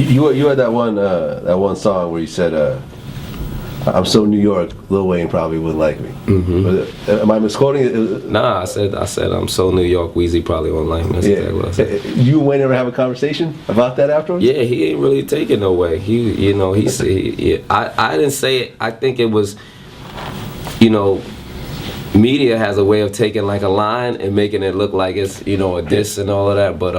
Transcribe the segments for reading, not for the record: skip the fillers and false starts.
You had that one song where you said, "I'm so New York, Lil Wayne probably wouldn't like me." Mm-hmm. Am I misquoting it? Nah, I said I'm so New York, Weezy probably won't like me. That's exactly what I said. You and Wayne ever have a conversation about that afterwards? Yeah, he ain't really taking no way. I didn't say it. I think it was, media has a way of taking like a line and making it look like it's, a diss and all of that, but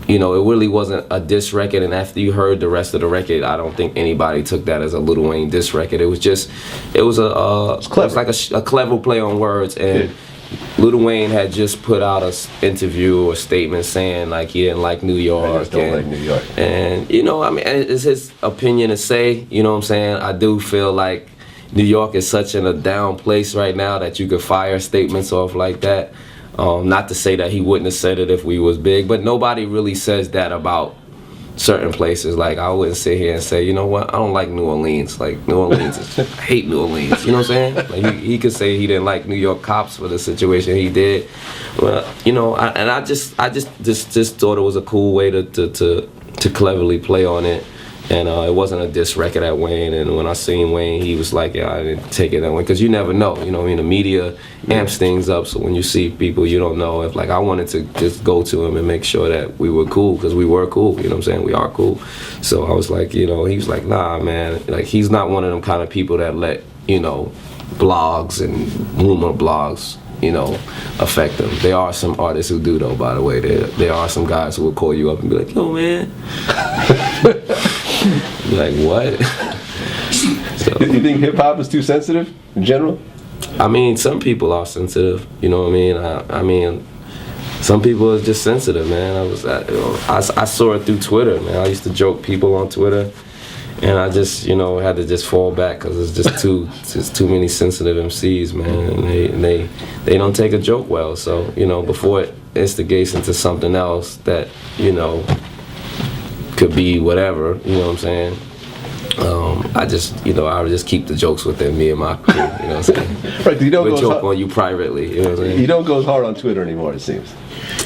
it really wasn't a diss record, and after you heard the rest of the record, I don't think anybody took that as a Lil Wayne diss record. It was like a clever play on words, and Lil Wayne had just put out an interview or statement saying like he didn't like New York. I just don't like New York. And it's his opinion to say, you know what I'm saying? I do feel like New York is such in a down place right now that you could fire statements off like that. Not to say that he wouldn't have said it if we was big, but nobody really says that about certain places. Like, I wouldn't sit here and say, you know what, I don't like New Orleans. Like, New Orleans, I hate New Orleans. You know what I'm saying? Like, he could say he didn't like New York cops for the situation he did. Well, I just thought it was a cool way to cleverly play on it. And it wasn't a diss record at Wayne, and when I seen Wayne, he was like, yeah, I didn't take it that way, because you never know, the media amps things up, so when you see people, you don't know if, like, I wanted to just go to him and make sure that we were cool, because we were cool, you know what I'm saying, we are cool, so I was like, he was like, nah, man, like, he's not one of them kind of people that let, blogs and rumor blogs, affect them. There are some artists who do, though, by the way. There are some guys who will call you up and be like, yo, man. Like, what? So, you think hip-hop is too sensitive in general? I mean, some people are sensitive, you know what I mean? I mean, some people are just sensitive, man. I saw it through Twitter, man. I used to joke people on Twitter, and I just, had to just fall back, because it's just too many sensitive MCs, man, and they don't take a joke well. So, before it instigates into something else that, could be whatever, you know what I'm saying? I would just keep the jokes within me and my crew, you know what I'm saying? Right, you don't go joke on you privately, you know what I'm saying? You don't go as hard on Twitter anymore, it seems.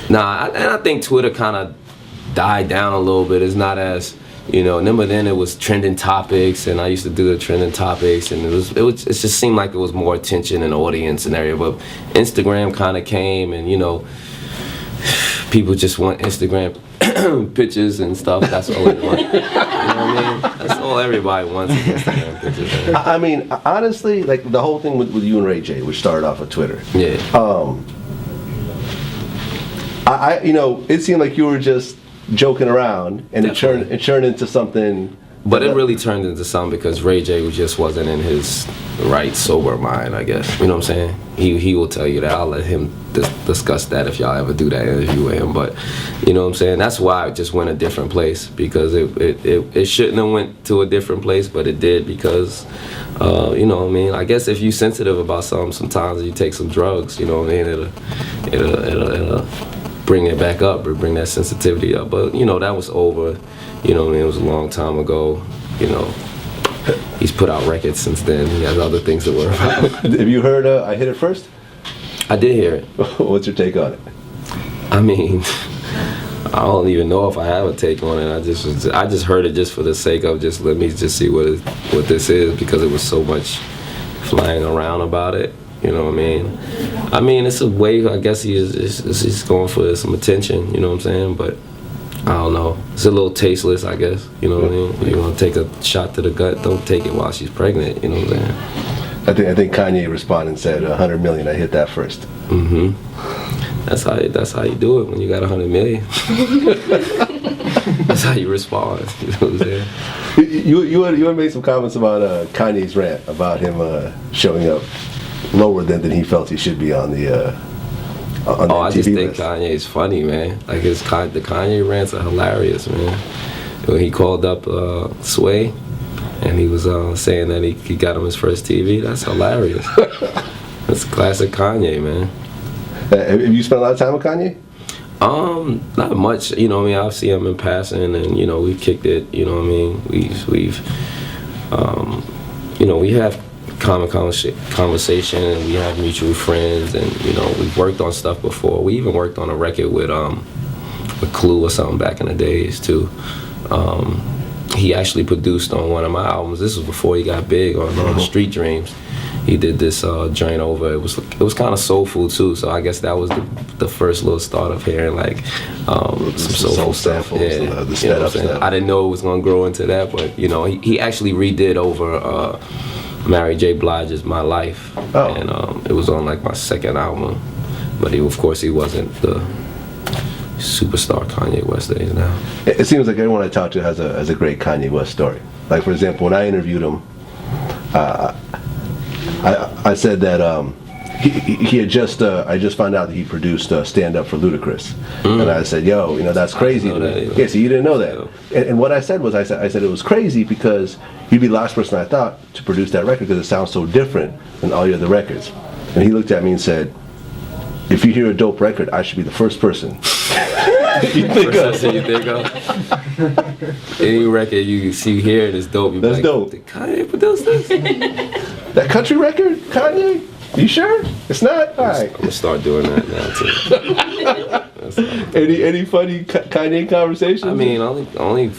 Nah, and I think Twitter kind of died down a little bit. It's not as, remember then it was trending topics, and I used to do the trending topics, and it just seemed like it was more attention and audience and area, but Instagram kind of came, and, people just want Instagram pictures and stuff. That's all they want. You know what I mean? That's all everybody wants is Instagram pictures. Man. I mean, honestly, like the whole thing with you and Ray J, which started off with Twitter. Yeah. It seemed like you were just joking around, and it turned into something. But it really turned into something because Ray J just wasn't in his right, sober mind, I guess. You know what I'm saying? He will tell you that. I'll let him discuss that if y'all ever do that interview with him. But, you know what I'm saying? That's why it just went a different place, because it shouldn't have went to a different place, but it did because, you know what I mean? I guess if you're sensitive about something, sometimes you take some drugs, you know what I mean? It'll bring it back up or bring that sensitivity up. But, that was over. You know what I mean? It was a long time ago. He's put out records since then. He has other things to worry about. Have you heard I Hit It First? I did hear it. What's your take on it? I mean, I don't even know if I have a take on it. I just heard it just for the sake of just let me just see what this is, because it was so much flying around about it. You know what I mean? I mean, it's a way, I guess he's going for some attention, you know what I'm saying? But I don't know. It's a little tasteless, I guess. You know what I mean? You want to take a shot to the gut, don't take it while she's pregnant, you know what I'm saying? I think Kanye responded and said, 100 million, I hit that first. Mm-hmm. That's how you do it when you got 100 million. That's how you respond, you know what I'm saying? You had made some comments about Kanye's rant, about him showing up lower than he felt he should be on the on the I just think list. Kanye's funny, man. Like the Kanye rants are hilarious, man. When he called up Sway, and he was saying that he got him his first TV. That's hilarious. That's classic Kanye, man. Have you spent a lot of time with Kanye? Not much. You know what I mean? I've seen him in passing, and we've kicked it. You know what I mean? We've we have common conversation, and we have mutual friends, and we've worked on stuff before. We even worked on a record with Clue or something back in the days too. he actually produced on one of my albums. This was before he got big on Street Dreams. He did this joint over. It was kind of soulful too. So I guess that was the first little start of hearing like some soulful stuff. Yeah, the you know what I'm saying? I didn't know it was gonna grow into that, but you know, he actually redid over Mary J. Blige's "My Life," and it was on like my second album. But of course, he wasn't the superstar Kanye West is now. It seems like everyone I talk to has a great Kanye West story. Like for example, when I interviewed him, I said that he had just I just found out that he produced Stand Up for Ludacris, and I said, yo, you know, that's crazy. Yeah, so you didn't know that. And what I said was I said it was crazy because you'd be the last person I thought to produce that record because it sounds so different than all your other records. And he looked at me and said, if you hear a dope record, I should be the first person you think of. Any record you see here that's dope, you be like, dope. Did Kanye produce this? That country record, Kanye? You sure? It's not? All right. I'm gonna start doing that now too. Any funny Kanye conversations? I mean, only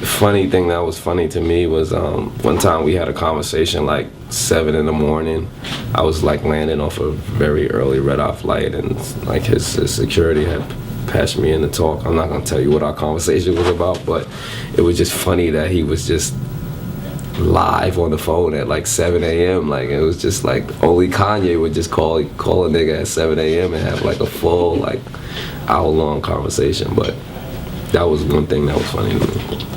funny thing that was funny to me was one time we had a conversation like 7 in the morning. I was like landing off a very early red-eye flight, and like his security had passed me in to talk. I'm not gonna tell you what our conversation was about, but it was just funny that he was just live on the phone at like 7 a.m. Like it was just like only Kanye would just call a nigga at 7 a.m. and have like a full like hour-long conversation. But that was one thing that was funny to me.